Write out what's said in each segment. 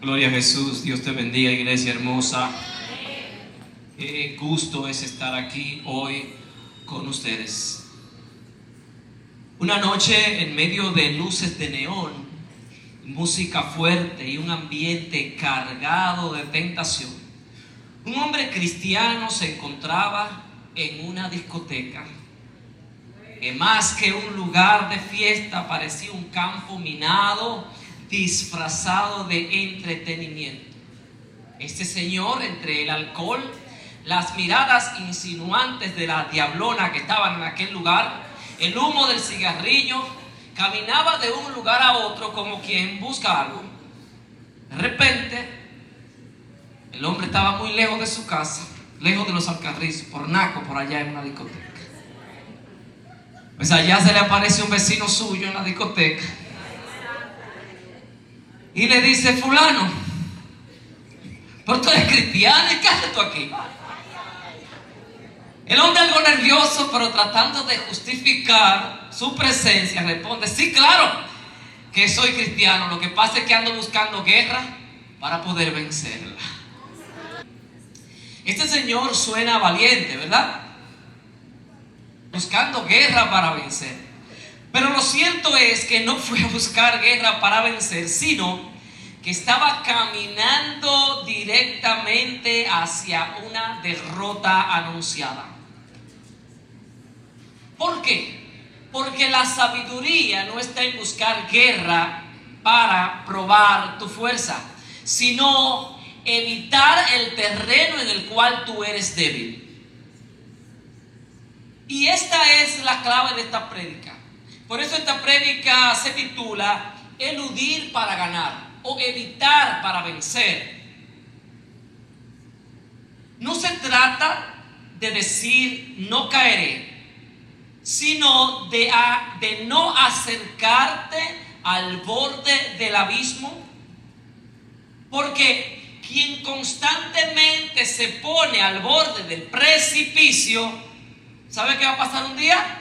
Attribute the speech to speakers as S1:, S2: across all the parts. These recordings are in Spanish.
S1: Gloria a Jesús. Dios te bendiga, iglesia hermosa. Qué gusto es estar aquí hoy con ustedes. Una noche en medio de luces de neón, música fuerte y un ambiente cargado de tentación. Un hombre cristiano se encontraba en una discoteca que más que un lugar de fiesta parecía un campo minado disfrazado de entretenimiento. Este señor, entre el alcohol, las miradas insinuantes de la diablona que estaban en aquel lugar, el humo del cigarrillo, caminaba de un lugar a otro como quien busca algo. De repente, el hombre estaba muy lejos de su casa, lejos de los Alcarrizos, por Naco, por allá en una discoteca. Pues allá se le aparece un vecino suyo en la discoteca y le dice: fulano, ¿pero tú eres cristiano? ¿Y qué haces tú aquí? El hombre, algo nervioso, pero tratando de justificar su presencia, responde: sí, claro que soy cristiano. Lo que pasa es que ando buscando guerra para poder vencerla. Este señor suena valiente, ¿verdad? Buscando guerra para vencer. Pero lo cierto es que no fue a buscar guerra para vencer, sino que estaba caminando directamente hacia una derrota anunciada. ¿Por qué? Porque la sabiduría no está en buscar guerra para probar tu fuerza, sino evitar el terreno en el cual tú eres débil. Y esta es la clave de esta prédica. Por eso esta prédica se titula Eludir para ganar o evitar para vencer. No se trata de decir no caeré, sino de no acercarte al borde del abismo, porque quien constantemente se pone al borde del precipicio, ¿sabe qué va a pasar un día?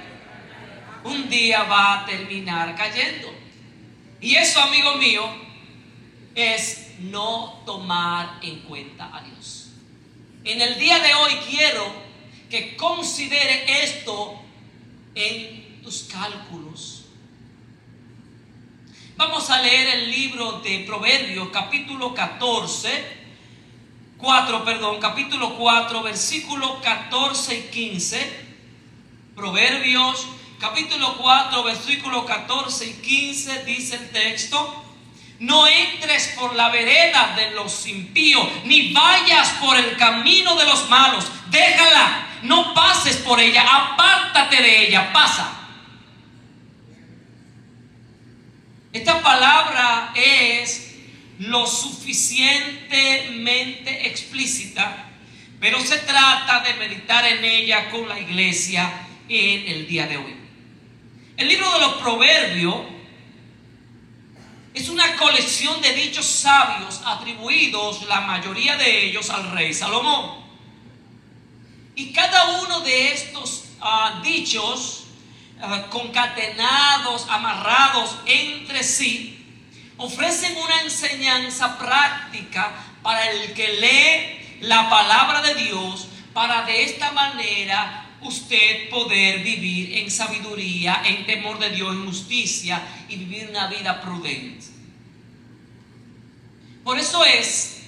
S1: Un día va a terminar cayendo. Y eso, amigo mío, es no tomar en cuenta a Dios. En el día de hoy quiero que considere esto en tus cálculos. Vamos a leer el libro de Proverbios, capítulo 4, versículos 14 y 15. Proverbios capítulo 4, versículos 14 y 15 dice el texto: no entres por la vereda de los impíos, ni vayas por el camino de los malos. Déjala, no pases por ella, apártate de ella, pasa. Esta palabra es lo suficientemente explícita, pero se trata de meditar en ella con la iglesia en el día de hoy. El libro de los Proverbios es una colección de dichos sabios atribuidos, la mayoría de ellos, al rey Salomón. Y cada uno de estos dichos concatenados, amarrados entre sí, ofrecen una enseñanza práctica para el que lee la palabra de Dios, para de esta manera usted poder vivir en sabiduría, en temor de Dios, en justicia y vivir una vida prudente. Por eso es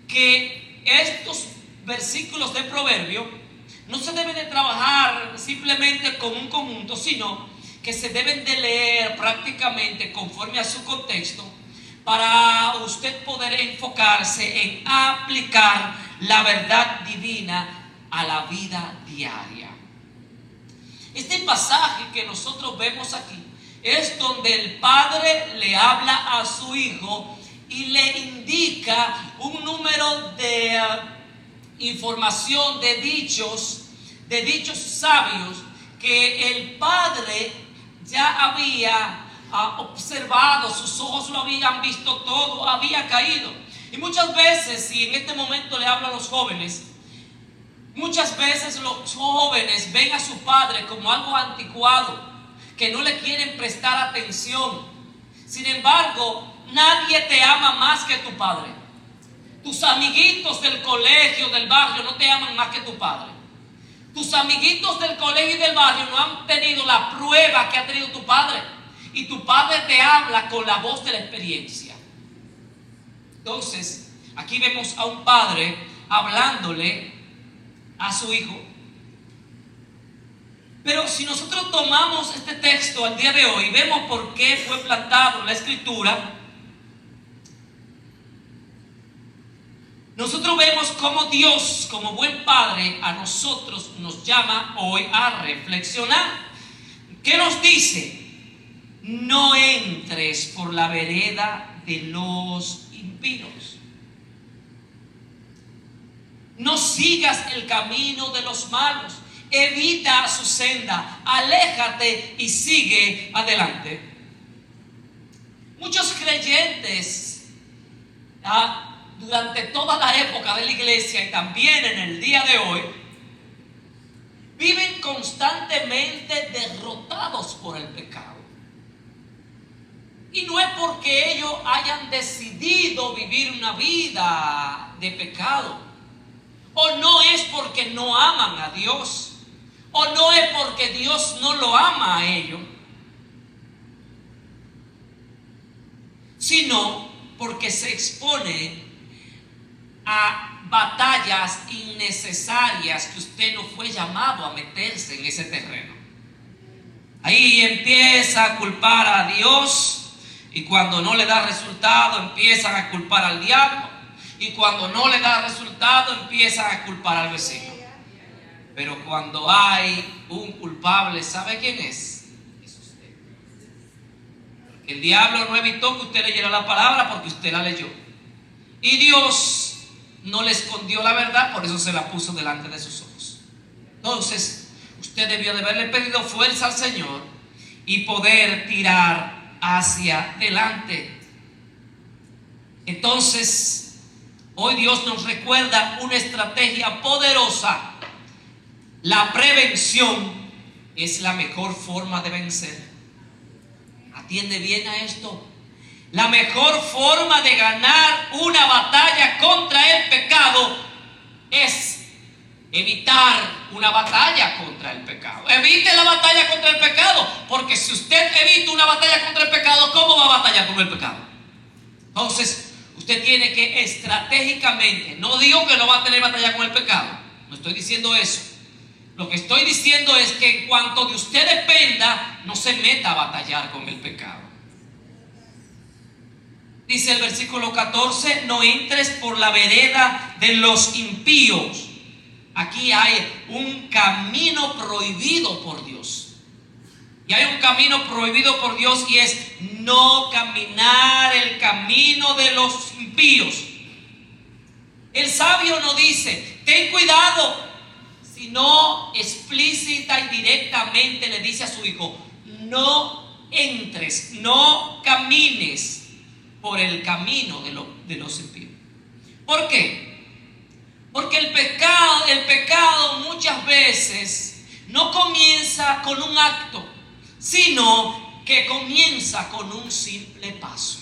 S1: que estos versículos de Proverbio no se deben de trabajar simplemente como un conjunto, sino que se deben de leer prácticamente conforme a su contexto para usted poder enfocarse en aplicar la verdad divina a la vida diaria. Este pasaje que nosotros vemos aquí es donde el padre le habla a su hijo y le indica un número de información, de dichos sabios que el padre ya había observado, sus ojos lo habían visto todo, había caído. Y muchas veces, y en este momento le hablo a los jóvenes, muchas veces los jóvenes ven a su padre como algo anticuado, que no le quieren prestar atención. Sin embargo, nadie te ama más que tu padre. Tus amiguitos del colegio, del barrio, no te aman más que tu padre. Tus amiguitos del colegio y del barrio no han tenido la prueba que ha tenido tu padre. Y tu padre te habla con la voz de la experiencia. Entonces, aquí vemos a un padre hablándole a su hijo. Pero si nosotros tomamos este texto al día de hoy, vemos por qué fue plantado en la Escritura. Nosotros vemos cómo Dios, como buen Padre, a nosotros nos llama hoy a reflexionar. ¿Qué nos dice? No entres por la vereda de los impíos. No sigas el camino de los malos. Evita su senda. Aléjate y sigue adelante. Muchos creyentes durante toda la época de la iglesia y también en el día de hoy viven constantemente derrotados por el pecado. Y no es porque ellos hayan decidido vivir una vida de pecado, o no es porque no aman a Dios, o no es porque Dios no lo ama a ellos, sino porque se expone a batallas innecesarias que usted no fue llamado a meterse en ese terreno. Ahí empieza a culpar a Dios, y cuando no le da resultado empiezan a culpar al diablo, y cuando no le da resultado empiezan a culpar al vecino. Pero cuando hay un culpable, ¿sabe quién es? Es usted. Porque el diablo no evitó que usted leyera la palabra porque usted la leyó. Y Dios no le escondió la verdad, por eso se la puso delante de sus ojos. Entonces, usted debió de haberle pedido fuerza al Señor y poder tirar hacia adelante. Entonces, hoy Dios nos recuerda una estrategia poderosa. La prevención es la mejor forma de vencer. Atiende bien a esto. La mejor forma de ganar una batalla contra el pecado es evitar una batalla contra el pecado. Evite la batalla contra el pecado, porque si usted evita una batalla contra el pecado, ¿cómo va a batallar con el pecado? Entonces, usted tiene que estratégicamente, no digo que no va a tener batalla con el pecado, no estoy diciendo eso. Lo que estoy diciendo es que en cuanto de usted dependa, no se meta a batallar con el pecado. Dice el versículo 14, no entres por la vereda de los impíos. Aquí hay un camino prohibido por Dios. Y hay un camino prohibido por Dios, y es no caminar el camino de los impíos. El sabio no dice, ten cuidado, sino explícita y directamente le dice a su hijo, no entres, no camines por el camino de los impíos. ¿Por qué? Porque el pecado muchas veces no comienza con un acto, sino que comienza con un simple paso.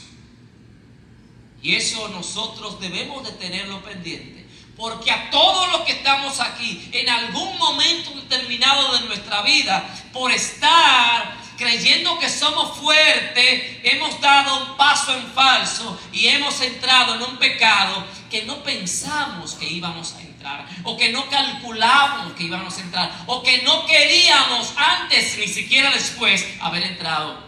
S1: Y eso nosotros debemos de tenerlo pendiente, porque a todos los que estamos aquí, en algún momento determinado de nuestra vida, por estar creyendo que somos fuertes, hemos dado un paso en falso y hemos entrado en un pecado que no pensamos que íbamos a entrar, o que no calculamos que íbamos a entrar, o que no queríamos antes, ni siquiera después, haber entrado.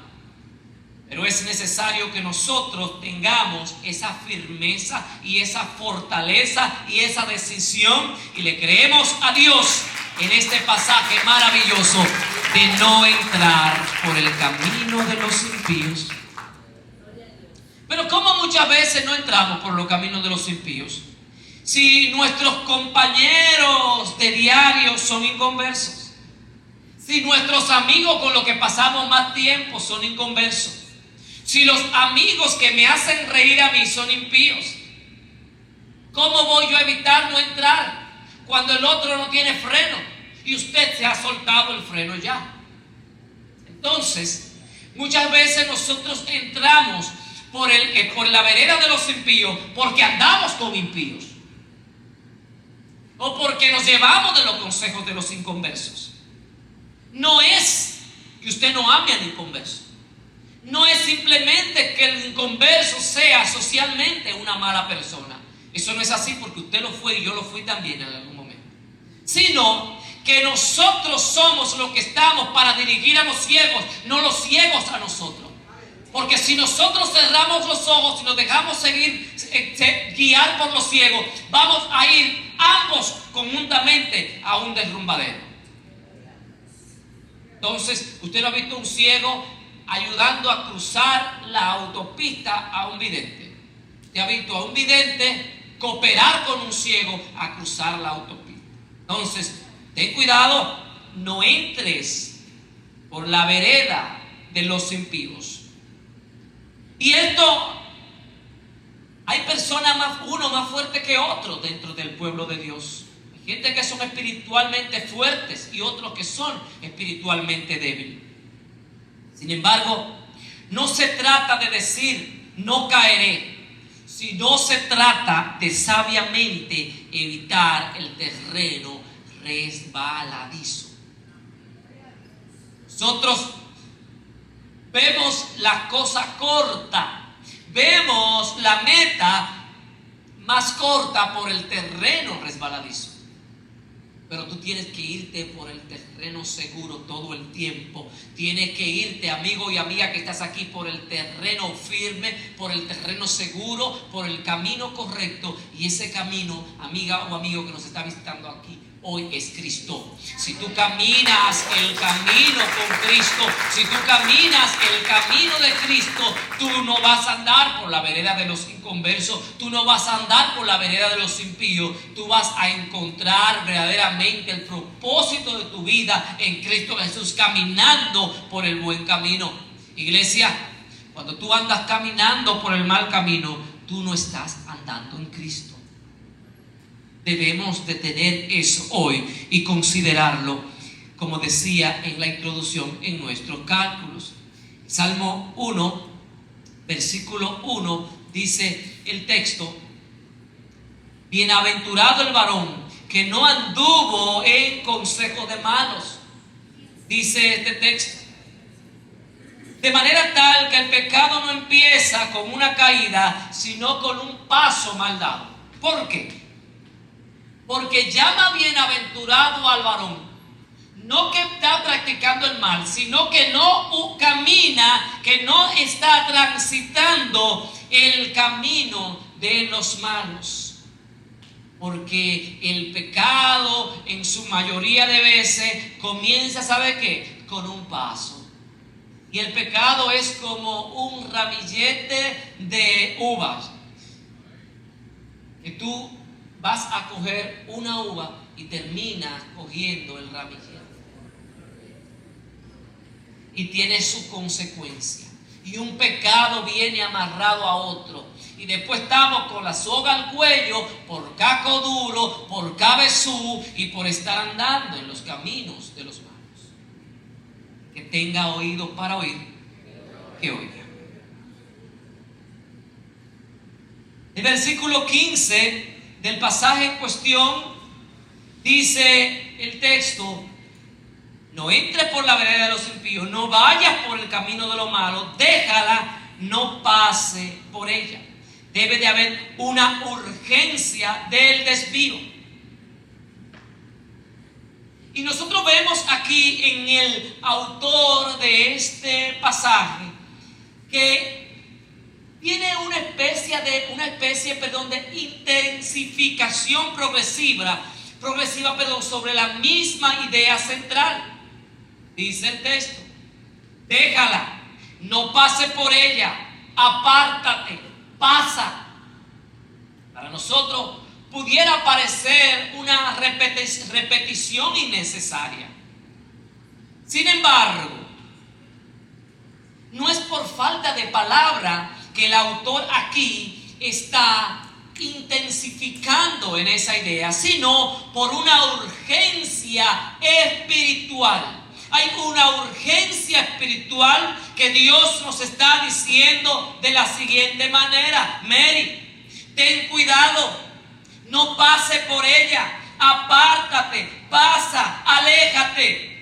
S1: Pero es necesario que nosotros tengamos esa firmeza y esa fortaleza y esa decisión, y le creemos a Dios en este pasaje maravilloso de no entrar por el camino de los impíos. Pero ¿cómo muchas veces no entramos por los caminos de los impíos? Si nuestros compañeros de diario son inconversos, si nuestros amigos con los que pasamos más tiempo son inconversos, si los amigos que me hacen reír a mí son impíos, ¿cómo voy yo a evitar no entrar cuando el otro no tiene freno y usted se ha soltado el freno ya? Entonces, muchas veces nosotros entramos por la vereda de los impíos porque andamos con impíos o porque nos llevamos de los consejos de los inconversos. No es que usted no ame al inconverso. No es simplemente que el inconverso sea socialmente una mala persona. Eso no es así porque usted lo fue y yo lo fui también en algún momento. Sino que nosotros somos los que estamos para dirigir a los ciegos, no los ciegos a nosotros. Porque si nosotros cerramos los ojos y nos dejamos guiar por los ciegos, vamos a ir ambos conjuntamente a un derrumbadero. Entonces, usted no ha visto un ciego ayudando a cruzar la autopista a un vidente. Usted ha visto a un vidente cooperar con un ciego a cruzar la autopista. Entonces, ten cuidado, no entres por la vereda de los impíos. Y esto, hay personas uno más fuerte que otro dentro del pueblo de Dios. Hay gente que son espiritualmente fuertes y otros que son espiritualmente débiles. Sin embargo, no se trata de decir no caeré, sino se trata de sabiamente evitar el terreno resbaladizo. Nosotros vemos la cosa corta, vemos la meta más corta por el terreno resbaladizo. Pero tú tienes que irte por el terreno seguro todo el tiempo. Tienes que irte, amigo y amiga que estás aquí, por el terreno firme, por el terreno seguro, por el camino correcto. Y ese camino, amiga o amigo que nos está visitando aquí hoy, es Cristo. Si tú caminas el camino con Cristo, si tú caminas el camino de Cristo, tú no vas a andar por la vereda de los inconversos, tú no vas a andar por la vereda de los impíos, tú vas a encontrar verdaderamente el propósito de tu vida en Cristo Jesús, caminando por el buen camino. Iglesia, cuando tú andas caminando por el mal camino, tú no estás andando en Cristo. Debemos de tener eso hoy y considerarlo, como decía en la introducción, en nuestros cálculos. Salmo 1, versículo 1, dice el texto: bienaventurado el varón que no anduvo en consejo de malos. Dice este texto: de manera tal que el pecado no empieza con una caída, sino con un paso mal dado. ¿Por qué? Porque llama bienaventurado al varón, no que está practicando el mal, sino que no camina, que no está transitando el camino de los malos. Porque el pecado en su mayoría de veces comienza, ¿sabe qué? Con un paso. Y el pecado es como un ramillete de uvas, que tú vas a coger una uva y terminas cogiendo el ramillete. Y tiene su consecuencia. Y un pecado viene amarrado a otro. Y después estamos con la soga al cuello por caco duro, por cabezú y por estar andando en los caminos de los malos. Que tenga oídos para oír, que oiga. El versículo 15 del pasaje en cuestión dice el texto: no entres por la vereda de los impíos, no vayas por el camino de lo malo, déjala, no pase por ella. Debe de haber una urgencia del desvío. Y nosotros vemos aquí en el autor de este pasaje que tiene una especie de intensificación progresiva, sobre la misma idea central. Dice el texto: déjala, no pase por ella, apártate, pasa. Para nosotros pudiera parecer una repetición innecesaria. Sin embargo, no es por falta de palabra que el autor aquí está intensificando en esa idea, sino por una urgencia espiritual. Hay una urgencia espiritual que Dios nos está diciendo de la siguiente manera: Mary, ten cuidado, no pase por ella, apártate, pasa, aléjate.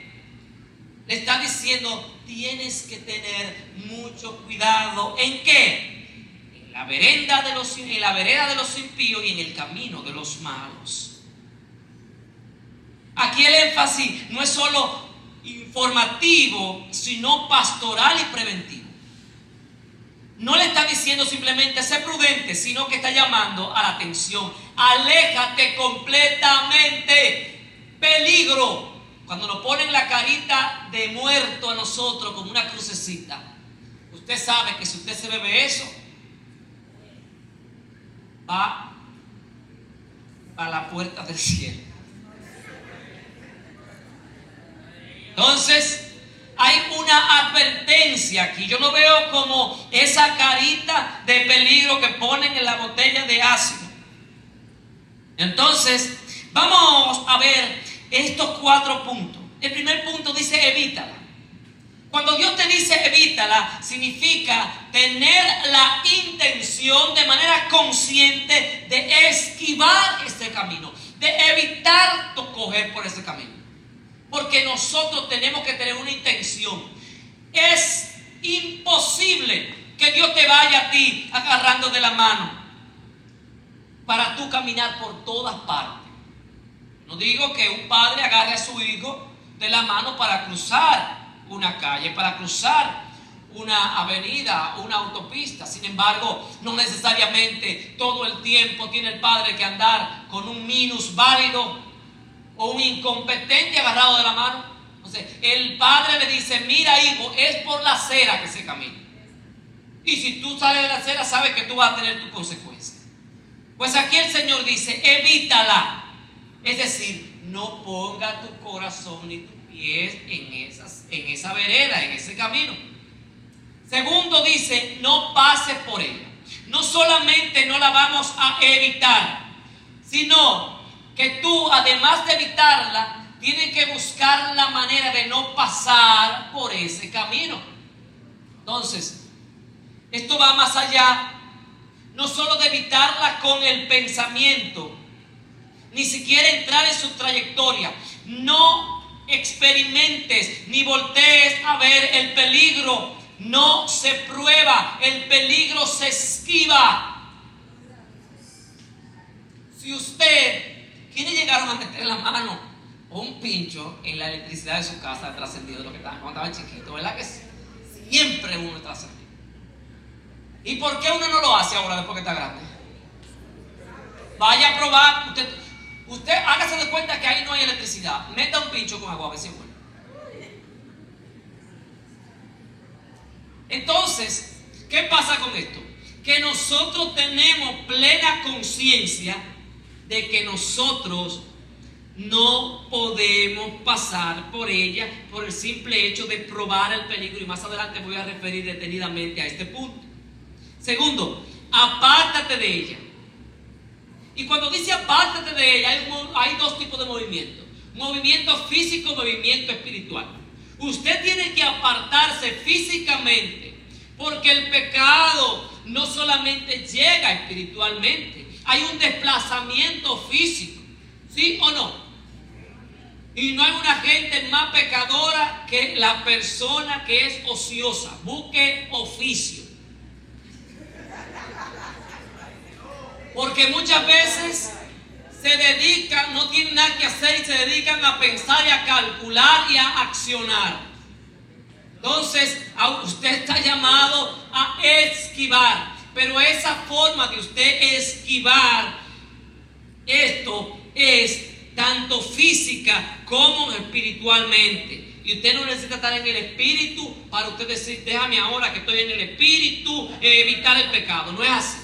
S1: Le está diciendo, tienes que tener mucho cuidado. ¿En qué? En la vereda de los impíos y en el camino de los malos. Aquí el énfasis no es solo informativo, sino pastoral y preventivo. No le está diciendo simplemente sé prudente, sino que está llamando a la atención. Aléjate completamente. Peligro. Cuando nos ponen la carita de muerto a nosotros como una crucecita, usted sabe que si usted se bebe eso, va a la puerta del cielo. Entonces, hay una advertencia aquí. Yo no veo como esa carita de peligro que ponen en la botella de ácido. Entonces, vamos a ver estos 4 puntos. El primer punto dice evítala. Cuando Dios te dice evítala, significa tener la intención de manera consciente de esquivar este camino, de evitar coger por ese camino. Porque nosotros tenemos que tener una intención. Es imposible que Dios te vaya a ti agarrando de la mano para tú caminar por todas partes. No digo que un padre agarre a su hijo de la mano para cruzar una calle, para cruzar una avenida, una autopista. Sin embargo, no necesariamente todo el tiempo tiene el padre que andar con un minusválido o un incompetente agarrado de la mano. Entonces, el padre le dice, mira hijo, es por la acera que se camina. Y si tú sales de la acera, sabes que tú vas a tener tus consecuencias. Pues aquí el Señor dice, evítala. Es decir, no ponga tu corazón ni tus pies en esa vereda, en ese camino. Segundo dice, no pases por ella. No solamente no la vamos a evitar, sino que tú, además de evitarla, tienes que buscar la manera de no pasar por ese camino. Entonces, esto va más allá, no solo de evitarla con el pensamiento, ni siquiera entrar en su trayectoria. No experimentes ni voltees a ver el peligro. No se prueba, el peligro se esquiva. Si usted... ¿Quiénes llegaron a meter la mano o un pincho en la electricidad de su casa trascendido de lo que estaban cuando estaban chiquitos? ¿Verdad que sí? Siempre uno trascendido. ¿Y por qué uno no lo hace ahora después que está grande? Vaya a probar. Usted hágase de cuenta que ahí no hay electricidad. Meta un pincho con agua a ver si es bueno. Entonces, ¿qué pasa con esto? Que nosotros tenemos plena conciencia de que nosotros no podemos pasar por ella por el simple hecho de probar el peligro, y más adelante voy a referir detenidamente a este punto. Segundo, apártate de ella. Y cuando dice apártate de ella, hay 2 tipos de movimientos: movimiento físico, movimiento espiritual. Usted tiene que apartarse físicamente, porque el pecado no solamente llega espiritualmente, hay un desplazamiento físico, ¿sí o no? Y no hay una gente más pecadora que la persona que es ociosa. Busque oficio. Porque muchas veces se dedican, no tienen nada que hacer y se dedican a pensar y a calcular y a accionar. Entonces, usted está llamado a esquivar. Pero esa forma de usted esquivar esto es tanto física como espiritualmente. Y usted no necesita estar en el espíritu para usted decir, déjame ahora que estoy en el espíritu, evitar el pecado. No es así.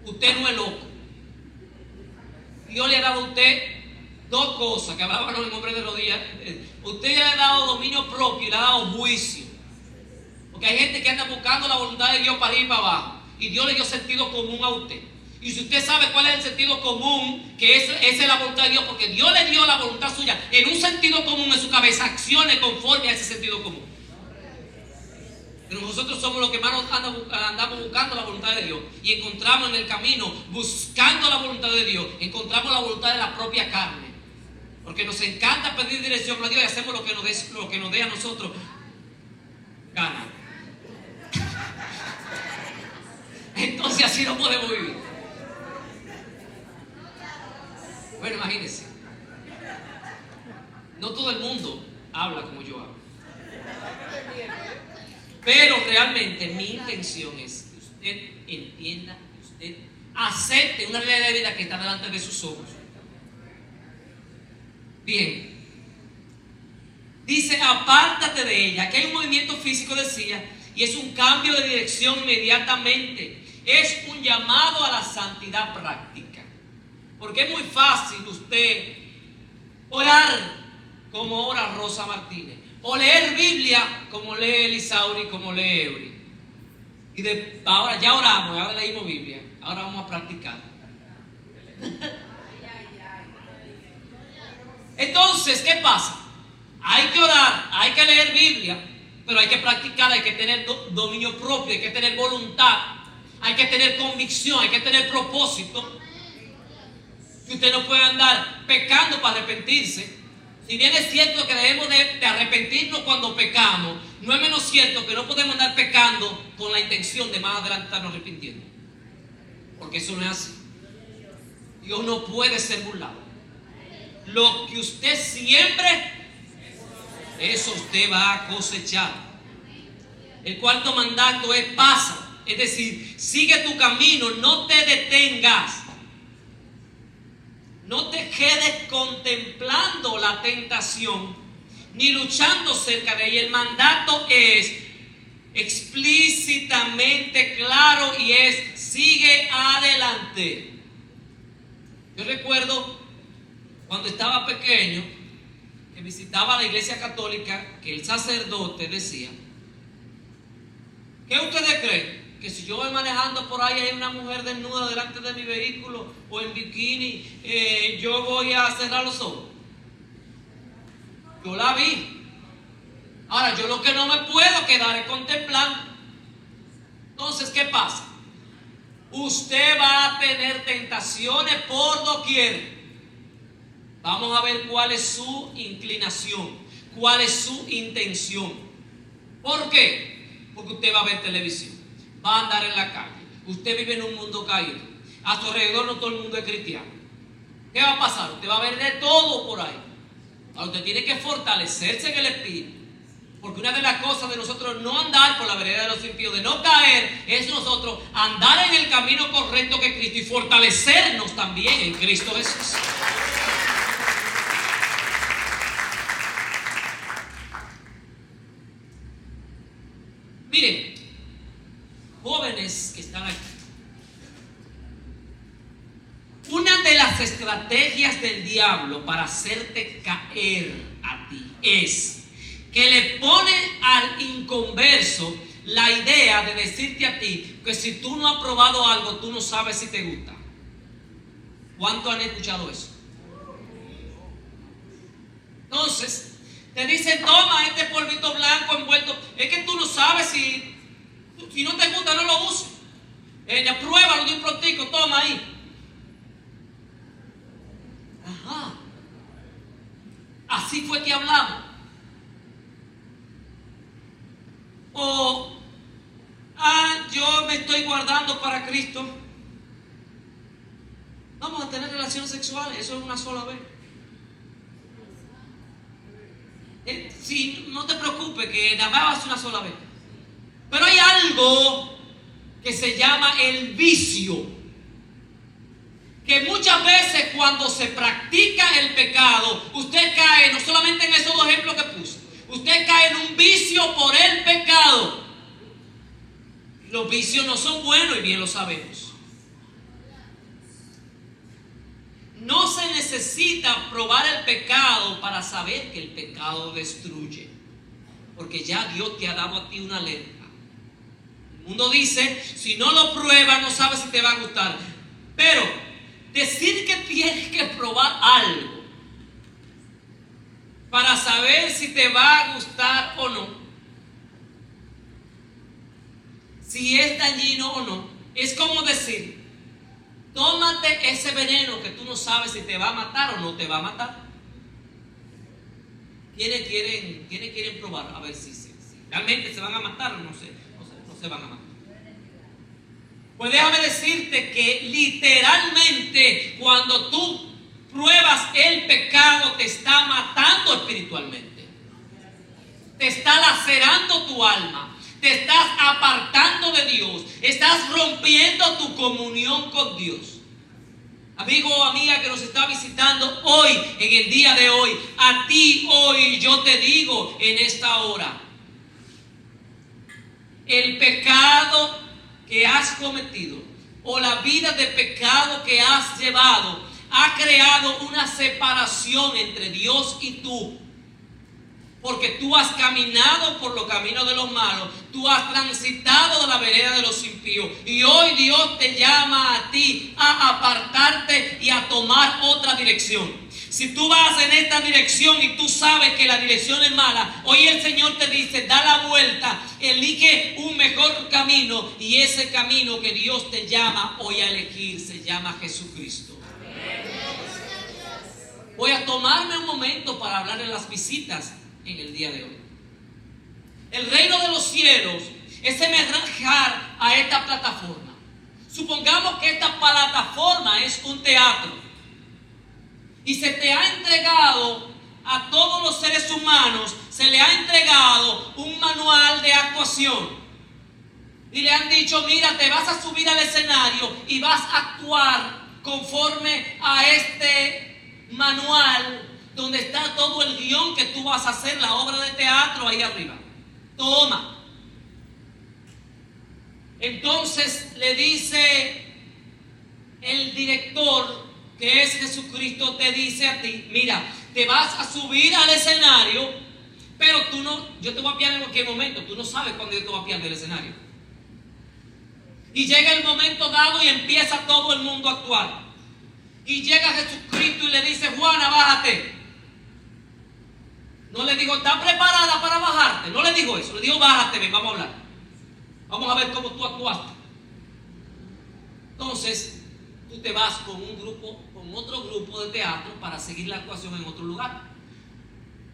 S1: Usted no es loco. Dios le ha dado a usted 2 cosas que hablábamos en Hombre de Rodillas. Usted le ha dado dominio propio y le ha dado juicio. Porque hay gente que anda buscando la voluntad de Dios para ir para abajo. Y Dios le dio sentido común a usted. Y si usted sabe cuál es el sentido común, que esa es la voluntad de Dios, porque Dios le dio la voluntad suya en un sentido común en su cabeza, accione conforme a ese sentido común. Pero nosotros somos los que más andamos buscando la voluntad de Dios y encontramos en el camino, buscando la voluntad de Dios, encontramos la voluntad de la propia carne. Porque nos encanta pedir dirección a Dios y hacemos lo que nos dé a nosotros gana. Entonces así no podemos vivir. Bueno, imagínense. No todo el mundo habla como yo hablo. Pero realmente mi intención es que usted entienda, que usted acepte una realidad de vida que está delante de sus ojos. Bien. Dice, apártate de ella. Aquí hay un movimiento físico, decía, y es un cambio de dirección inmediatamente. Es un llamado a la santidad práctica. Porque es muy fácil usted orar como ora Rosa Martínez, o leer Biblia como lee Elisauri, como lee Eury. Y ahora ya oramos, ahora leímos Biblia, ahora vamos a practicar. Entonces, ¿qué pasa? Hay que orar, hay que leer Biblia, pero hay que practicar, hay que tener dominio propio, hay que tener voluntad, hay que tener convicción, hay que tener propósito. Que usted no puede andar pecando para arrepentirse. Si bien es cierto que debemos de arrepentirnos cuando pecamos, no es menos cierto que no podemos andar pecando con la intención de más adelante estarnos arrepintiendo. Porque eso no es así. Dios no puede ser burlado. Lo que usted siembre, eso usted va a cosechar. El cuarto mandato es pasa. Es decir, sigue tu camino, no te detengas. No te quedes contemplando la tentación, ni luchando cerca de ella. El mandato es explícitamente claro y es, sigue adelante. Yo recuerdo cuando estaba pequeño, que visitaba la iglesia católica, que el sacerdote decía, ¿qué ustedes creen? Que si yo voy manejando por ahí hay una mujer desnuda delante de mi vehículo o en bikini, yo voy a cerrar los ojos. Yo la vi. Ahora, yo lo que no me puedo quedar es contemplando. Entonces, ¿qué pasa? Usted va a tener tentaciones por doquier. Vamos a ver cuál es su inclinación, cuál es su intención. ¿Por qué? Porque usted va a ver televisión, va a andar en la calle, usted vive en un mundo caído, a su alrededor no todo el mundo es cristiano. ¿Qué va a pasar? Usted va a ver de todo por ahí. Ahora usted tiene que fortalecerse en el espíritu, porque una de las cosas de nosotros no andar por la vereda de los impíos, de no caer, es nosotros andar en el camino correcto que es Cristo y fortalecernos también en Cristo Jesús. Miren, jóvenes que están aquí, una de las estrategias del diablo para hacerte caer a ti es que le pone al inconverso la idea de decirte a ti que si tú no has probado algo, tú no sabes si te gusta. ¿Cuántos han escuchado eso? Entonces, te dicen, toma este polvito blanco envuelto. Es que tú no sabes si no te gusta, no lo uses. Ya pruébalo de un prontico, toma ahí. Ajá. Así fue que hablamos. O, yo me estoy guardando para Cristo. Vamos a tener relaciones sexuales, eso es una sola vez. Sí, no te preocupes, que nada más va a ser una sola vez. Pero hay algo que se llama el vicio, que muchas veces cuando se practica el pecado, usted cae, no solamente en esos dos ejemplos que puse, usted cae en un vicio por el pecado. Los vicios no son buenos y bien lo sabemos. No se necesita probar el pecado para saber que el pecado destruye, porque ya Dios te ha dado a ti una alerta. El mundo dice, si no lo pruebas no sabes si te va a gustar. Pero decir que tienes que probar algo para saber si te va a gustar o no, si es dañino o no, es como decir: tómate ese veneno que tú no sabes si te va a matar o no te va a matar. ¿Quiénes quieren probar? A ver si realmente se van a matar o no se van a matar. Pues déjame decirte que literalmente cuando tú pruebas el pecado te está matando espiritualmente. Te está lacerando tu alma. Te estás apartando de Dios. Estás rompiendo tu comunión con Dios. Amigo o amiga que nos está visitando hoy, en el día de hoy, a ti hoy yo te digo en esta hora: el pecado que has cometido o la vida de pecado que has llevado ha creado una separación entre Dios y tú. Porque tú has caminado por los caminos de los malos, tú has transitado de la vereda de los impíos, y hoy Dios te llama a ti a apartarte y a tomar otra dirección. Si tú vas en esta dirección y tú sabes que la dirección es mala, hoy el Señor te dice: da la vuelta, elige un mejor camino, y ese camino que Dios te llama hoy a elegir se llama Jesucristo. Voy a tomarme un momento para hablar de las visitas en el día de hoy. El reino de los cielos es semejar a esta plataforma. Supongamos que esta plataforma es un teatro y se te ha entregado a todos los seres humanos, se le ha entregado un manual de actuación y le han dicho: mira, te vas a subir al escenario y vas a actuar conforme a este manual, donde está todo el guión que tú vas a hacer, la obra de teatro ahí arriba. Toma. Entonces le dice el director, que es Jesucristo, te dice a ti: mira, te vas a subir al escenario, pero tú no, yo te voy a pillar en cualquier momento, tú no sabes cuándo yo te voy a pillar del escenario. Y llega el momento dado y empieza todo el mundo a actuar. Y llega Jesucristo y le dice: Juana, bájate. No le digo: ¿estás preparada para bajarte? No le digo eso, le digo: bájate, ven, vamos a hablar. Vamos a ver cómo tú actuaste. Entonces, tú te vas con otro grupo de teatro para seguir la actuación en otro lugar.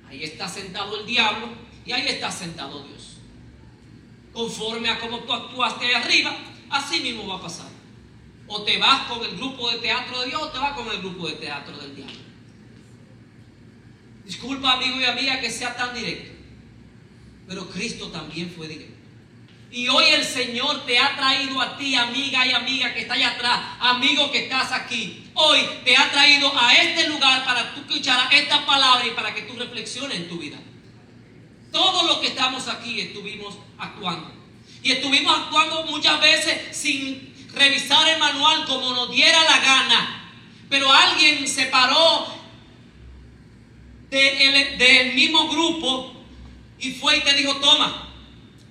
S1: Ahí está sentado el diablo y ahí está sentado Dios. Conforme a cómo tú actuaste ahí arriba, así mismo va a pasar. O te vas con el grupo de teatro de Dios o te vas con el grupo de teatro del diablo. Disculpa, amigo y amiga, que sea tan directo, pero Cristo también fue directo. Y hoy el Señor te ha traído a ti, amiga y amiga que está allá atrás, amigo que estás aquí. Hoy te ha traído a este lugar para que tú escucharas esta palabra y para que tú reflexiones en tu vida. Todos los que estamos aquí estuvimos actuando. Y estuvimos actuando muchas veces sin revisar el manual como nos diera la gana. Pero alguien se paró del mismo grupo y fue y te dijo: toma,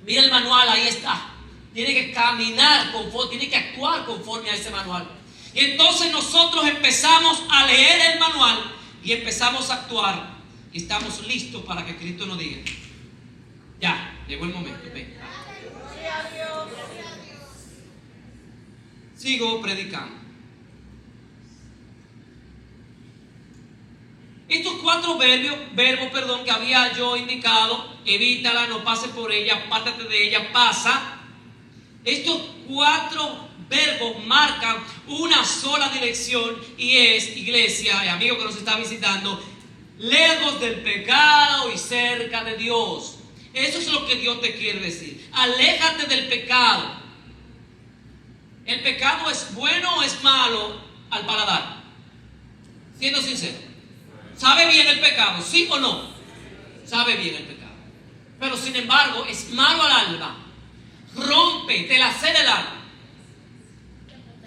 S1: mira el manual, ahí está. Tiene que caminar conforme, tiene que actuar conforme a ese manual. Y entonces nosotros empezamos a leer el manual y empezamos a actuar. Y estamos listos para que Cristo nos diga: ya, llegó el momento, ven. Sigo predicando. Estos 4 verbos que había yo indicado: evítala, no pases por ella, apártate de ella, pasa. Estos 4 verbos marcan una sola dirección, y es, iglesia y amigo que nos está visitando, lejos del pecado y cerca de Dios. Eso es lo que Dios te quiere decir. Aléjate del pecado. ¿El pecado es bueno o es malo al paladar? Siendo sincero, ¿sabe bien el pecado? ¿Sí o no? Sabe bien el pecado. Pero sin embargo es malo al alma. Rompe, te lacera el alma.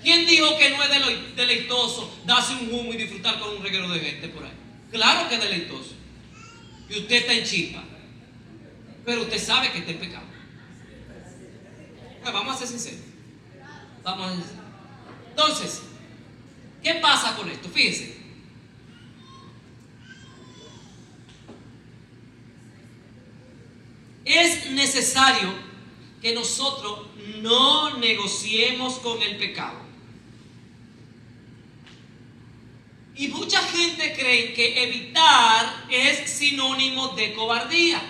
S1: ¿Quién dijo que no es deleitoso darse un humo y disfrutar con un reguero de gente por ahí? Claro que es deleitoso. Y usted está en chispa, pero usted sabe que está en pecado. Vamos a ser sinceros. Entonces, ¿Qué pasa con esto? Fíjense. Es necesario que nosotros no negociemos con el pecado. Y mucha gente cree que evitar es sinónimo de cobardía.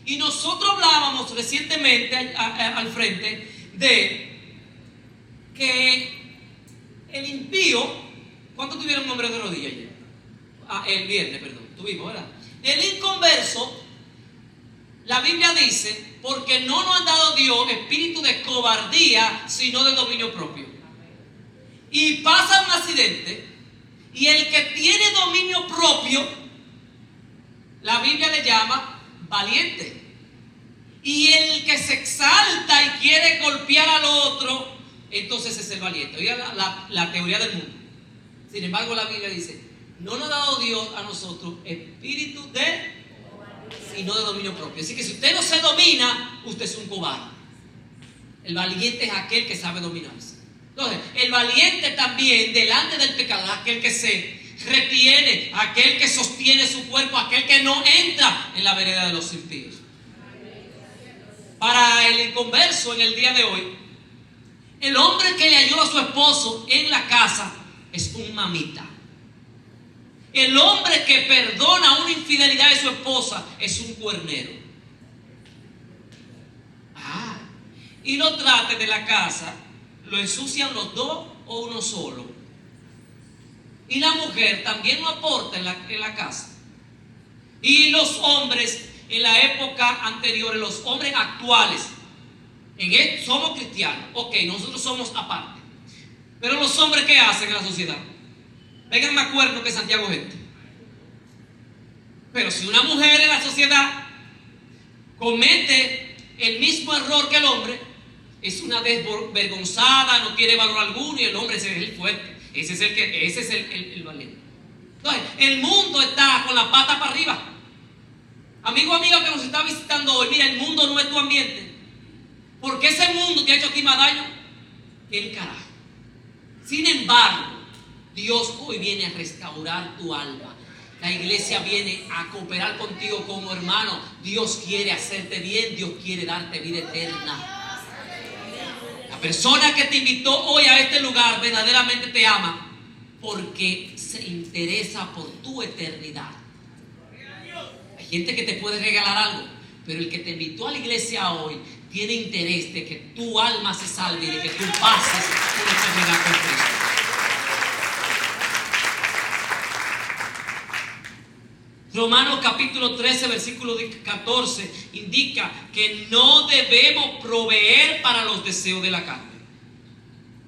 S1: Y nosotros hablábamos recientemente al frente de que el impío, ¿cuántos tuvieron nombre de rodilla ayer? El viernes, perdón, tuvimos, ¿verdad? El inconverso, la Biblia dice, porque no nos ha dado Dios espíritu de cobardía, sino de dominio propio. Y pasa un accidente, y el que tiene dominio propio, la Biblia le llama valiente. Y el que se exalta y quiere golpear al otro, entonces es el valiente. Oiga la teoría del mundo. Sin embargo, la Biblia dice, no nos ha dado Dios a nosotros espíritu de, sino de dominio propio. Así que si usted no se domina, usted es un cobarde. El valiente es aquel que sabe dominarse. Entonces, el valiente también delante del pecado es aquel que se retiene, aquel que sostiene su cuerpo, aquel que no entra en la vereda de los impíos. Para el inconverso en el día de hoy, el hombre que le ayuda a su esposo en la casa es un mamita. El hombre que perdona una infidelidad de su esposa es un cuernero. Y los trates de la casa lo ensucian los dos o uno solo. Y la mujer también no aporta en la casa. Y los hombres en la época anterior, los hombres actuales, somos cristianos, ok, nosotros somos aparte. Pero los hombres, ¿qué hacen en la sociedad? Vengan, me acuerdo que Santiago es gente. Pero si una mujer en la sociedad comete el mismo error que el hombre, es una desvergonzada, no tiene valor alguno, y el hombre ese es el fuerte, ese es el valiente. Entonces, el mundo está con la pata para arriba. Amigo, amiga que nos está visitando hoy, mira, el mundo no es tu ambiente, porque ese mundo te ha hecho a ti más daño que el carajo. Sin embargo, Dios hoy viene a restaurar tu alma. La iglesia viene a cooperar contigo como hermano. Dios quiere hacerte bien, Dios quiere darte vida eterna. La persona que te invitó hoy a este lugar verdaderamente te ama porque se interesa por tu eternidad. Hay gente que te puede regalar algo, pero el que te invitó a la iglesia hoy tiene interés de que tu alma se salve y de que tú pases una eternidad con Cristo. Romanos capítulo 13, versículo 14 indica que no debemos proveer para los deseos de la carne.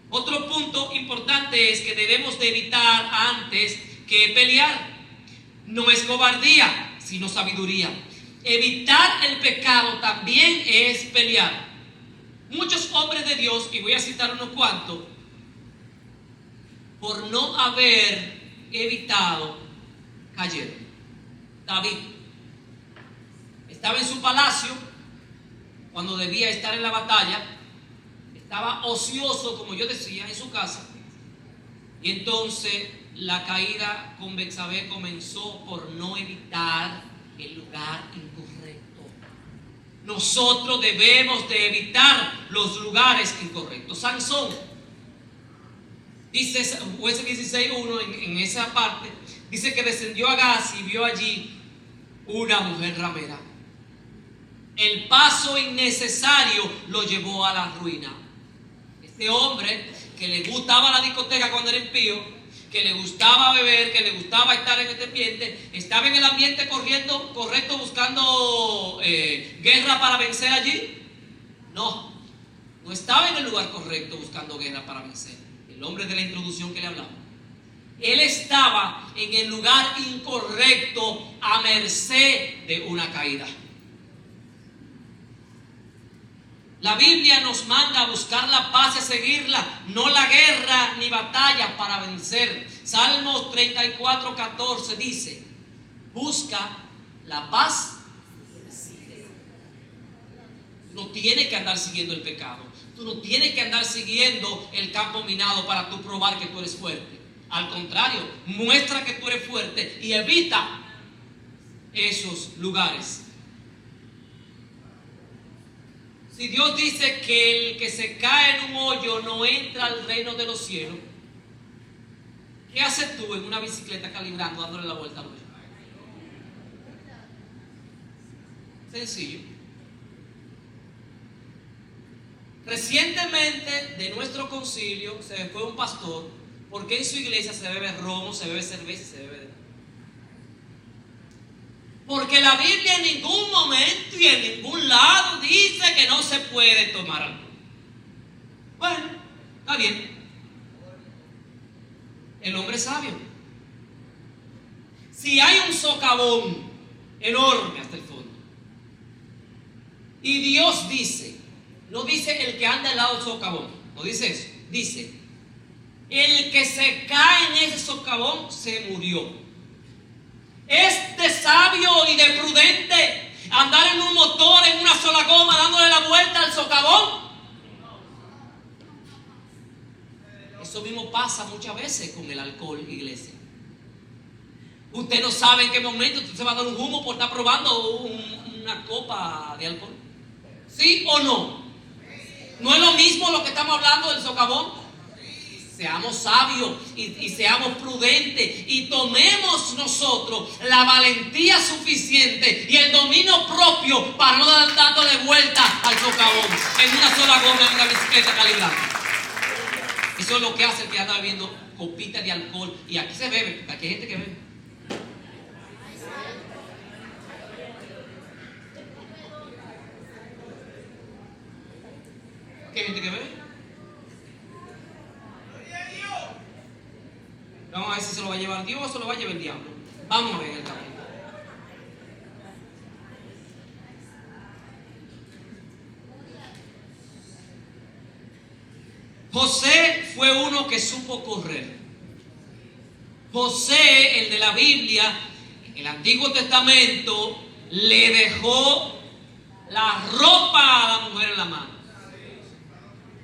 S1: Otro punto importante es que debemos de evitar antes que pelear. No es cobardía, sino sabiduría. Evitar el pecado también es pelear. Muchos hombres de Dios, y voy a citar unos cuantos, por no haber evitado, cayeron. David estaba en su palacio cuando debía estar en la batalla, estaba ocioso, como yo decía, en su casa, y entonces la caída con Betsabé comenzó por no evitar el lugar incorrecto. Nosotros debemos de evitar los lugares incorrectos. Sansón dice, jueces 16:1 en esa parte, dice que descendió a Gaza y vio allí una mujer ramera. El paso innecesario lo llevó a la ruina. Este hombre que le gustaba la discoteca cuando era impío, que le gustaba beber, que le gustaba estar en este ambiente, estaba en el ambiente correcto buscando guerra para vencer allí. No estaba en el lugar correcto buscando guerra para vencer. El hombre de la introducción que le hablaba, él estaba en el lugar incorrecto a merced de una caída. La Biblia nos manda a buscar la paz y a seguirla, no la guerra ni batalla para vencer. Salmos 34:14 dice: busca la paz. No tienes que andar siguiendo el pecado. Tú no tienes que andar siguiendo el campo minado para tú probar que tú eres fuerte. Al contrario, muestra que tú eres fuerte y evita esos lugares. Si Dios dice que el que se cae en un hoyo no entra al reino de los cielos, ¿qué haces tú en una bicicleta calibrando, dándole la vuelta al hoyo? Sencillo. Recientemente de nuestro concilio se fue un pastor porque en su iglesia se bebe romo, se bebe cerveza y se bebe de... Porque la Biblia en ningún momento y en ningún lado dice que no se puede tomar alcohol. Bueno, está bien. El hombre es sabio. Si hay un socavón enorme hasta el fondo y Dios dice, no dice el que anda al lado del socavón, no dice eso, dice el que se cae en ese socavón se murió. ¿Es de sabio y de prudente andar en un motor, en una sola goma, dándole la vuelta al socavón? Eso mismo pasa muchas veces con el alcohol, iglesia. Usted no sabe en qué momento usted se va a dar un humo por estar probando una copa de alcohol. ¿Sí o no? ¿No es lo mismo lo que estamos hablando del socavón? Seamos sabios y seamos prudentes y tomemos nosotros la valentía suficiente y el dominio propio para no dar dándole vuelta al socavón en una sola goma en una bicicleta calibrada. Eso es lo que hace el que anda bebiendo copitas de alcohol. Y aquí se bebe, porque aquí hay gente que bebe. Aquí hay gente que bebe. Vamos a ver si se lo va a llevar Dios o se lo va a llevar el diablo. Vamos a ver el camino. José fue uno que supo correr. José, el de la Biblia, en el Antiguo Testamento, le dejó la ropa a la mujer en la mano.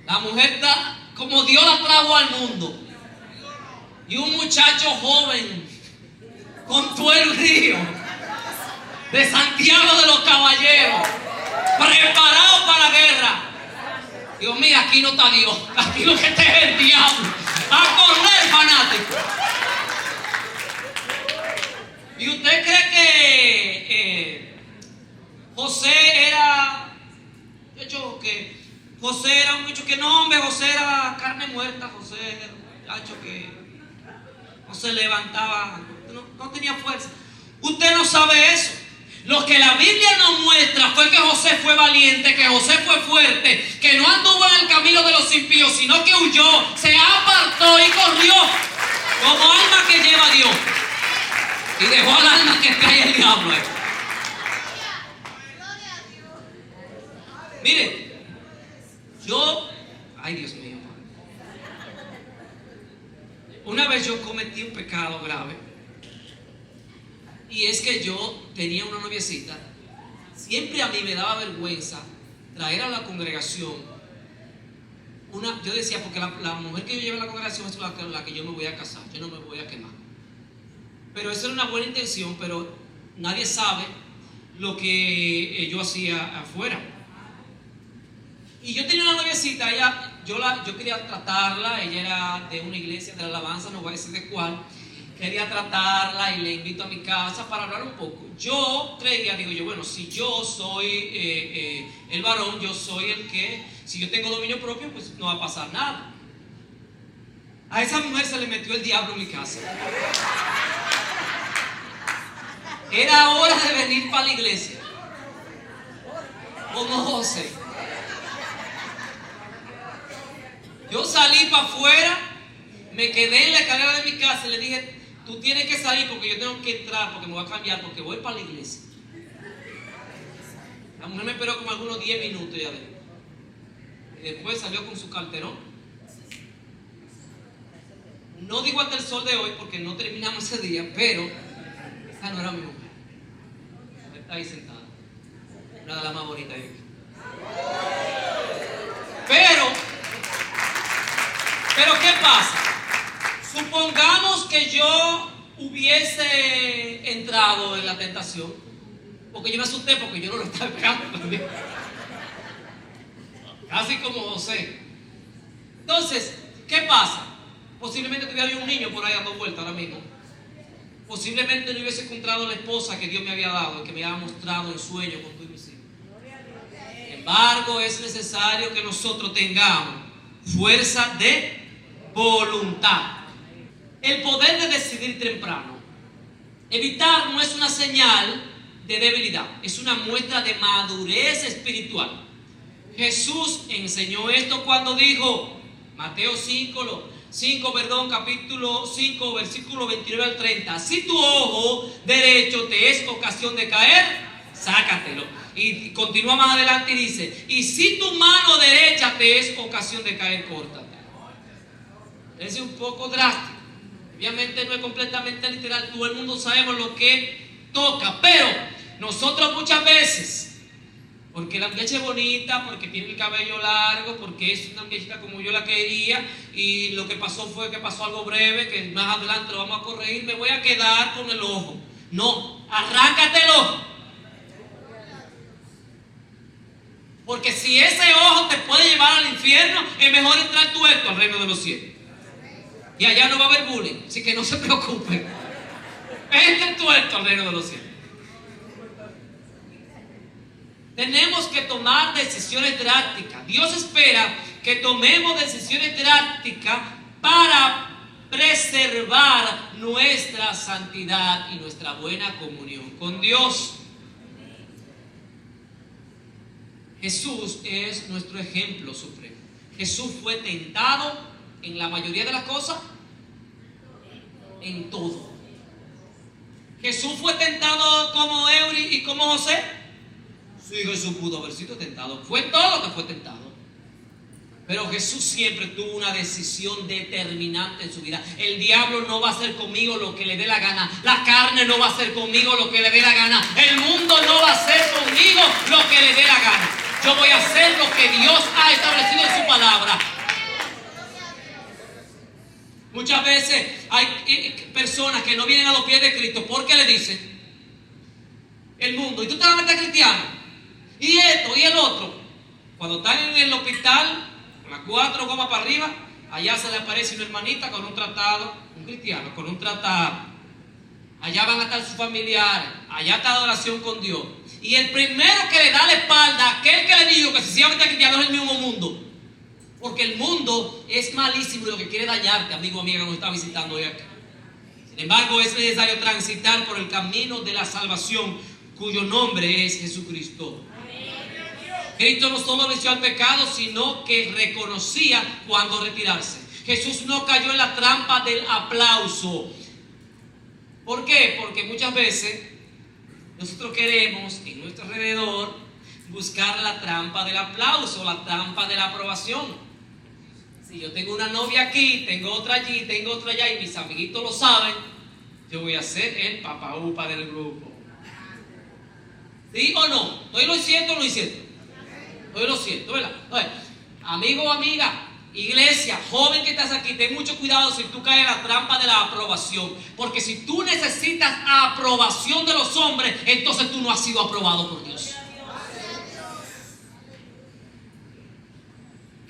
S1: La mujer está como Dios la trajo al mundo. Y un muchacho joven, con todo el río, de Santiago de los Caballeros, preparado para la guerra. Dios mío, aquí no está Dios, aquí lo que está es el diablo. A correr, fanático. ¿Y usted cree que José era un muchacho que no, hombre, José era carne muerta, José era un muchacho que no se levantaba, no tenía fuerza? Usted no sabe eso. Lo que la Biblia nos muestra fue que José fue valiente, que José fue fuerte, que no anduvo en el camino de los impíos, sino que huyó, se apartó y corrió como alma que lleva a Dios. Y dejó al alma que trae el diablo. Mire, ay Dios mío, una vez yo cometí un pecado grave. Y es que yo tenía una noviecita. Siempre a mí me daba vergüenza traer a la congregación yo decía, porque la mujer que yo llevé a la congregación es la que yo me voy a casar, yo no me voy a quemar. Pero esa era una buena intención, pero nadie sabe lo que yo hacía afuera. Y yo tenía una noviecita, yo quería tratarla, ella era de una iglesia de la alabanza, no voy a decir de cuál. Quería tratarla y le invito a mi casa para hablar un poco. Yo creía, bueno, si yo soy el varón, yo soy el que, si yo tengo dominio propio, pues no va a pasar nada. A esa mujer se le metió el diablo en mi casa. Era hora de venir para la iglesia. Como José. Yo salí para afuera, me quedé en la escalera de mi casa y le dije, tú tienes que salir porque yo tengo que entrar, porque me voy a cambiar, porque voy para la iglesia. La mujer me esperó como algunos 10 minutos ya de. Y después salió con su carterón. No digo hasta el sol de hoy porque no terminamos ese día, pero esa no era mi mujer. Está ahí sentada. Una de las más bonitas de aquí. Pero ¿qué pasa? Supongamos que yo hubiese entrado en la tentación, porque yo me asusté porque yo no lo estaba esperando también. Casi como José. Entonces, ¿qué pasa? Posiblemente tuviera yo un niño por ahí dando vueltas ahora mismo. Posiblemente no hubiese encontrado la esposa que Dios me había dado, que me había mostrado en sueño con tú y mis hijos. Sin embargo, es necesario que nosotros tengamos fuerza de voluntad. El poder de decidir temprano. Evitar no es una señal de debilidad, es una muestra de madurez espiritual. Jesús enseñó esto cuando dijo, Mateo 5, capítulo 5, versículo 29 al 30. Si tu ojo derecho te es ocasión de caer, sácatelo. Y continúa más adelante y dice, y si tu mano derecha te es ocasión de caer, córtate. Es un poco drástico. Obviamente no es completamente literal. Todo el mundo sabemos lo que toca. Pero nosotros muchas veces, porque la muchacha es bonita, porque tiene el cabello largo, porque es una muchachita como yo la quería, y lo que pasó fue que pasó algo breve, que más adelante lo vamos a corregir, me voy a quedar con el ojo. No, arráncate el ojo. Porque si ese ojo te puede llevar al infierno, es mejor entrar tuerto al reino de los cielos. Y allá no va a haber bullying, así que no se preocupen. Entre tuerto al reino de los cielos. Tenemos que tomar decisiones drásticas. Dios espera que tomemos decisiones drásticas para preservar nuestra santidad y nuestra buena comunión con Dios. Jesús es nuestro ejemplo supremo. Jesús fue tentado en la mayoría de las cosas, en todo. Jesús fue tentado como Eury y como José. Sí, Jesús pudo haber sido tentado. Fue todo que fue tentado. Pero Jesús siempre tuvo una decisión determinante en su vida. El diablo no va a hacer conmigo lo que le dé la gana. La carne no va a hacer conmigo lo que le dé la gana. El mundo no va a hacer conmigo lo que le dé la gana. Yo voy a hacer lo que Dios ha establecido en su palabra. Muchas veces hay personas que no vienen a los pies de Cristo porque le dicen el mundo, ¿y tú te vas a meter cristiano? Y esto y el otro. Cuando están en el hospital, con las 4 gomas para arriba, allá se le aparece una hermanita con un tratado, un cristiano con un tratado. Allá van a estar sus familiares, allá está la adoración con Dios. Y el primero que le da la espalda a aquel que le dijo que se iba a meter cristiano es el mismo mundo. Porque el mundo es malísimo y lo que quiere dañarte, amigo o amiga que nos está visitando hoy aquí. Sin embargo, es necesario transitar por el camino de la salvación, cuyo nombre es Jesucristo. Cristo no solo venció al pecado, sino que reconocía cuándo retirarse. Jesús no cayó en la trampa del aplauso. ¿Por qué? Porque muchas veces nosotros queremos en nuestro alrededor buscar la trampa del aplauso, la trampa de la aprobación. Si yo tengo una novia aquí, tengo otra allí, tengo otra allá y mis amiguitos lo saben, yo voy a ser el papaupa del grupo. ¿Sí o no? ¿Estoy lo siento o no lo siento? Hoy lo siento, ¿verdad? Oye, amigo o amiga, iglesia, joven que estás aquí, ten mucho cuidado si tú caes en la trampa de la aprobación. Porque si tú necesitas aprobación de los hombres, entonces tú no has sido aprobado por Dios.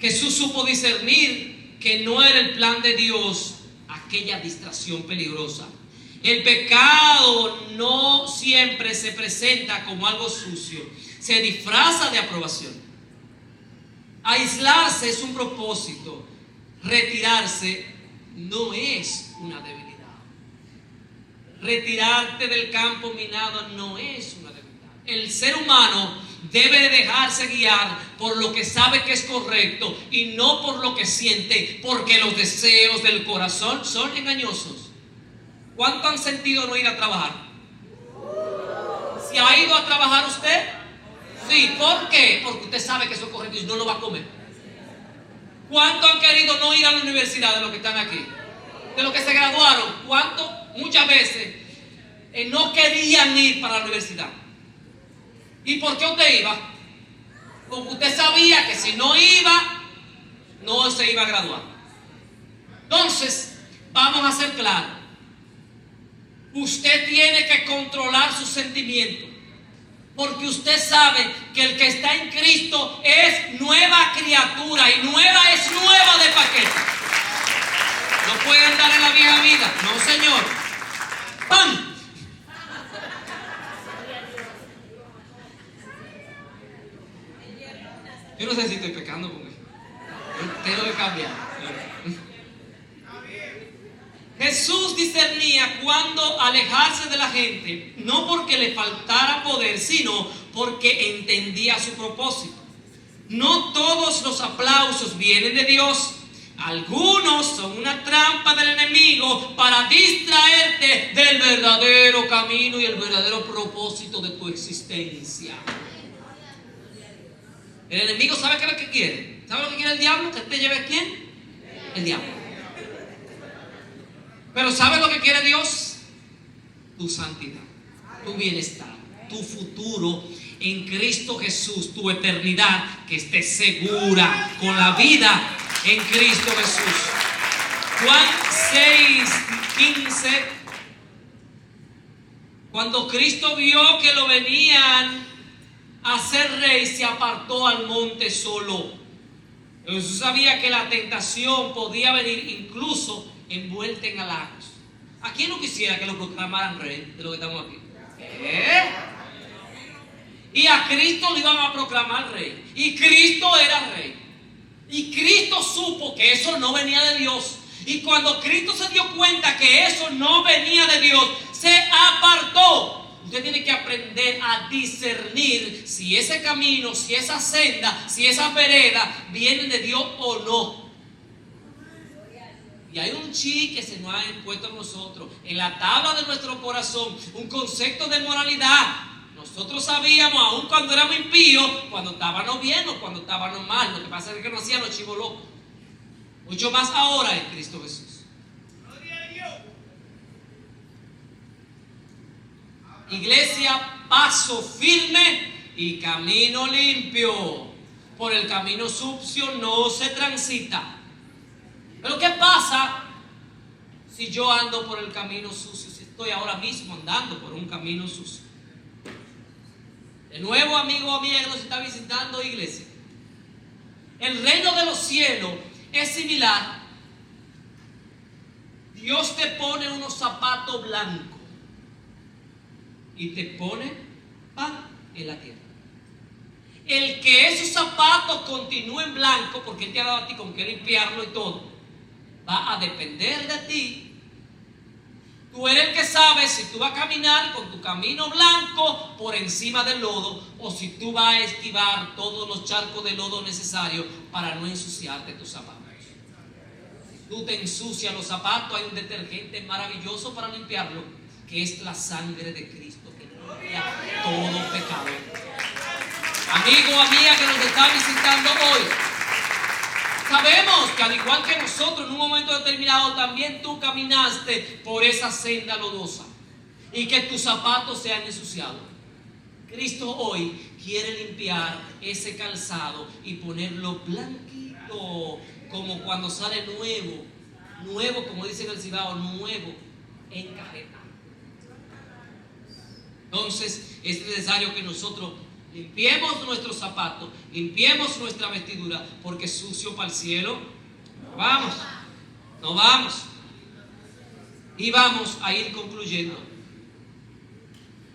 S1: Jesús supo discernir que no era el plan de Dios aquella distracción peligrosa. El pecado no siempre se presenta como algo sucio, se disfraza de aprobación. Aislarse es un propósito, retirarse no es una debilidad. Retirarte del campo minado no es una debilidad. El ser humano debe de dejarse guiar por lo que sabe que es correcto y no por lo que siente, porque los deseos del corazón son engañosos. ¿Cuánto han sentido no ir a trabajar? ¿Se ha ido a trabajar usted? Sí, ¿por qué? Porque usted sabe que eso es correcto y no lo va a comer. ¿Cuánto han querido no ir a la universidad de los que están aquí? De los que se graduaron. ¿Cuánto? Muchas veces no querían ir para la universidad. ¿Y por qué usted iba? Porque usted sabía que si no iba, no se iba a graduar. Entonces, vamos a ser claros. Usted tiene que controlar sus sentimientos, porque usted sabe que el que está en Cristo es nueva criatura, y nueva es nueva de paquete. No puede andar en la vieja vida, no señor. ¡Pam! Yo no sé si estoy pecando porque tengo que cambiar. Jesús discernía cuándo alejarse de la gente, no porque le faltara poder, sino porque entendía su propósito. No todos los aplausos vienen de Dios. Algunos son una trampa del enemigo para distraerte del verdadero camino y el verdadero propósito de tu existencia. El enemigo sabe qué es lo que quiere. ¿Sabe lo que quiere el diablo? ¿Que te lleve a quién? El diablo. Pero ¿sabes lo que quiere Dios? Tu santidad, tu bienestar, tu futuro en Cristo Jesús, tu eternidad, que esté segura con la vida en Cristo Jesús. Juan 6:15. Cuando Cristo vio que lo venían a ser rey, se apartó al monte solo. Jesús sabía que la tentación podía venir incluso envuelta en halagos. ¿A quién no quisiera que lo proclamaran rey de lo que estamos aquí? Y a Cristo lo iban a proclamar rey. Y Cristo era rey. Y Cristo supo que eso no venía de Dios. Y cuando Cristo se dio cuenta que eso no venía de Dios, se apartó. Usted tiene que aprender a discernir si ese camino, si esa senda, si esa vereda viene de Dios o no. Y hay un chi que se nos ha impuesto a nosotros en la tabla de nuestro corazón, un concepto de moralidad. Nosotros sabíamos, aun cuando éramos impíos, cuando estábamos bien o cuando estábamos mal. Lo que pasa es que nos hacían los chivos locos. Mucho más ahora en Cristo Jesús. Iglesia, paso firme y camino limpio. Por el camino sucio no se transita. Pero ¿qué pasa si yo ando por el camino sucio? Si estoy ahora mismo andando por un camino sucio. De nuevo, amigo o amiga que nos está visitando, iglesia, el reino de los cielos es similar. Dios te pone unos zapatos blancos y te pone pan en la tierra. El que esos zapatos continúen blancos, porque Él te ha dado a ti con que limpiarlo y todo, va a depender de ti. Tú eres el que sabe si tú vas a caminar con tu camino blanco por encima del lodo, o si tú vas a esquivar todos los charcos de lodo necesarios para no ensuciarte tus zapatos. Si tú te ensucias los zapatos, hay un detergente maravilloso para limpiarlo, que es la sangre de Cristo, que limpia todo pecado. Amigo o amiga que nos está visitando hoy, sabemos que al igual que nosotros en un momento determinado también tú caminaste por esa senda lodosa y que tus zapatos se han ensuciado. Cristo hoy quiere limpiar ese calzado y ponerlo blanquito, como cuando sale nuevo, como dicen en el Cibao, nuevo en cajeta. Entonces es necesario que nosotros limpiemos nuestros zapatos, limpiemos nuestra vestidura, porque sucio para el cielo no vamos. Y vamos a ir concluyendo.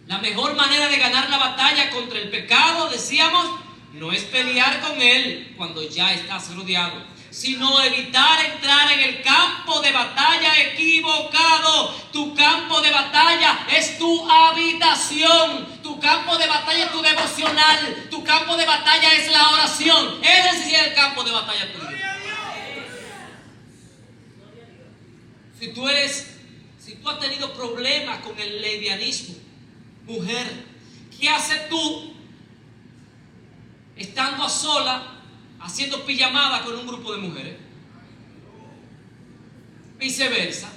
S1: La mejor manera de ganar la batalla contra el pecado, decíamos, no es pelear con él cuando ya estás rodeado, sino evitar entrar en el campo de batalla equivocado. Tu campo de batalla es tu habitación. Tu campo de batalla es tu devocional. Tu campo de batalla es la oración. Ese sí es el campo de batalla tuyo. Si tú has tenido problemas con el lesbianismo, mujer, ¿qué haces tú estando a sola haciendo pijamada con un grupo de mujeres? Viceversa.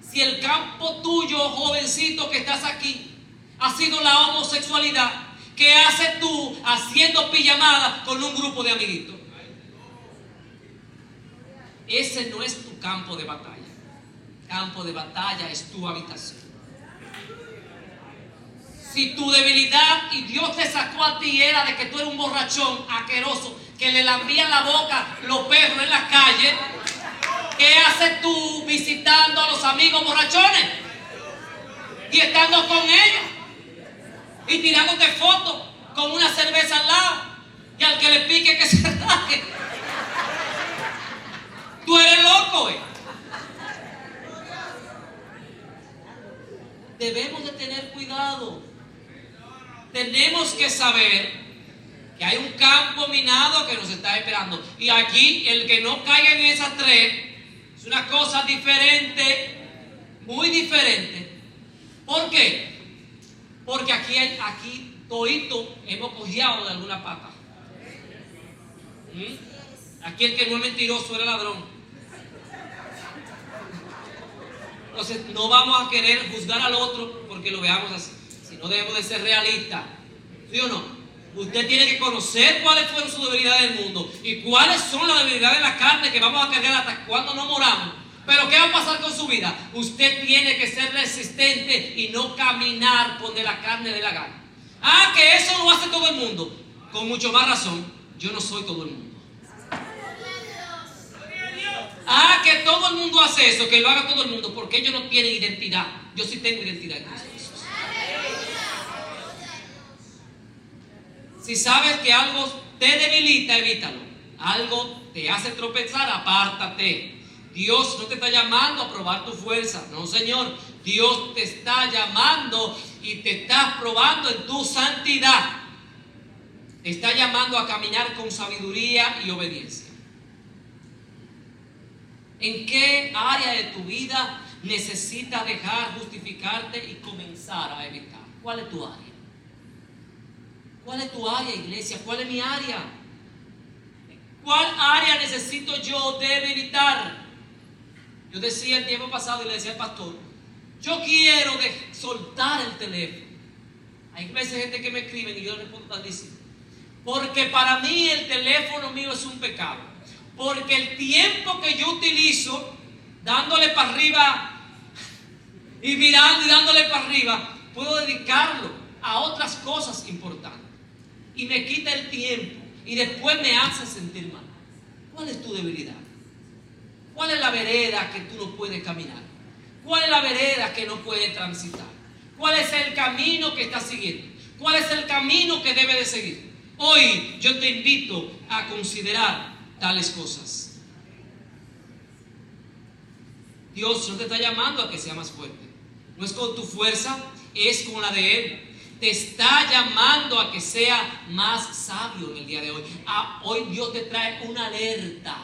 S1: Si el campo tuyo, jovencito que estás aquí, ha sido la homosexualidad, ¿qué haces tú haciendo pijamada con un grupo de amiguitos? Ese no es tu campo de batalla. campo de batalla es tu habitación. Si tu debilidad y Dios te sacó a ti era de que tú eres un borrachón asqueroso, que le lambían la boca los perros en la calle, ¿qué haces tú visitando a los amigos borrachones? Y estando con ellos y tirándote fotos con una cerveza al lado, y al que le pique que se raje. Tú eres loco, Debemos de tener cuidado. Tenemos que saber que hay un campo minado que nos está esperando. Y aquí el que no caiga en esas tres es una cosa diferente, muy diferente. ¿Por qué? Porque aquí todito hemos cojeado de alguna pata. Aquí el que no es mentiroso era ladrón. Entonces no vamos a querer juzgar al otro porque lo veamos así. Si no, debemos de ser realistas. ¿Sí o no? Usted tiene que conocer cuáles fueron sus debilidades del mundo y cuáles son las debilidades de la carne que vamos a cargar hasta cuando no moramos. Pero ¿qué va a pasar con su vida? Usted tiene que ser resistente y no caminar por donde la carne de la gana. Que eso lo hace todo el mundo. Con mucho más razón, yo no soy todo el mundo. Que todo el mundo hace eso, que lo haga todo el mundo, porque ellos no tienen identidad. Yo sí tengo identidad en Cristo Jesús. Si sabes que algo te debilita, evítalo. Algo te hace tropezar, apártate. Dios no te está llamando a probar tu fuerza. No, Señor. Dios te está llamando y te está probando en tu santidad. Te está llamando a caminar con sabiduría y obediencia. ¿En qué área de tu vida necesitas dejar justificarte y comenzar a evitar? ¿Cuál es tu área? ¿Cuál es tu área, iglesia? ¿Cuál es mi área? ¿Cuál área necesito yo debilitar? Yo decía el tiempo pasado y le decía al pastor, yo quiero soltar el teléfono. Hay veces gente que me escriben y yo les respondo tan diciendo, porque para mí el teléfono mío es un pecado. Porque el tiempo que yo utilizo dándole para arriba y mirando y dándole para arriba, puedo dedicarlo a otras cosas importantes. Y me quita el tiempo y después me hace sentir mal. ¿Cuál es tu debilidad? ¿Cuál es la vereda que tú no puedes caminar? ¿Cuál es la vereda que no puedes transitar? ¿Cuál es el camino que estás siguiendo? ¿Cuál es el camino que debes de seguir? Hoy yo te invito a considerar tales cosas. Dios no te está llamando a que seas más fuerte. No es con tu fuerza, es con la de Él. Te está llamando a que sea más sabio en el día de hoy. Hoy Dios te trae una alerta.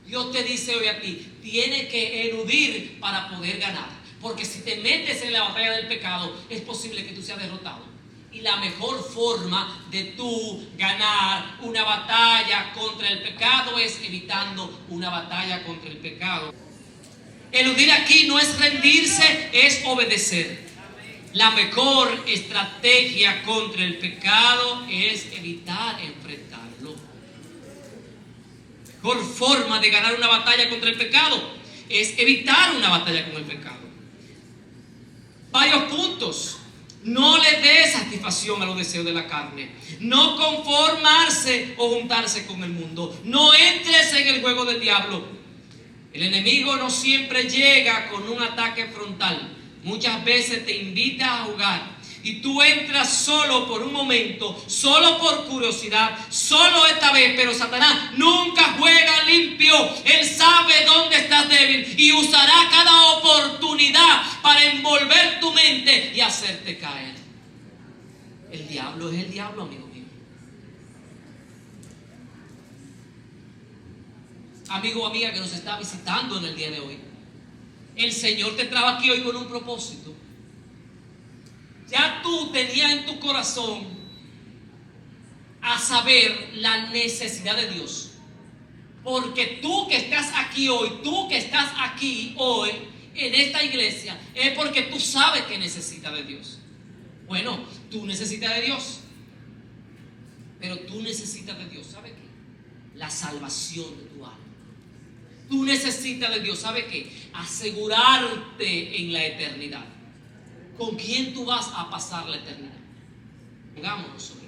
S1: Dios te dice hoy a ti, tienes que eludir para poder ganar. Porque si te metes en la batalla del pecado, es posible que tú seas derrotado. Y la mejor forma de tú ganar una batalla contra el pecado es evitando una batalla contra el pecado. Eludir aquí no es rendirse, es obedecer. La mejor estrategia contra el pecado es evitar enfrentarlo. La mejor forma de ganar una batalla contra el pecado es evitar una batalla con el pecado. Varios puntos. No le dé satisfacción a los deseos de la carne. No conformarse o juntarse con el mundo. No entres en el juego del diablo. El enemigo no siempre llega con un ataque frontal. Muchas veces te invita a jugar y tú entras solo por un momento, solo por curiosidad, solo esta vez. Pero Satanás nunca juega limpio. Él sabe dónde estás débil y usará cada oportunidad para envolver tu mente y hacerte caer. El diablo es el diablo, amigo mío. Amigo o amiga que nos está visitando en el día de hoy, el Señor te trajo aquí hoy con un propósito. Ya tú tenías en tu corazón a saber la necesidad de Dios. Porque tú que estás aquí hoy, en esta iglesia, es porque tú sabes que necesitas de Dios. Bueno, tú necesitas de Dios. Pero tú necesitas de Dios, ¿sabes qué? La salvación de tu alma. Tú necesitas de Dios. ¿Sabe qué? Asegurarte en la eternidad. ¿Con quién tú vas a pasar la eternidad? Pongámonos sobre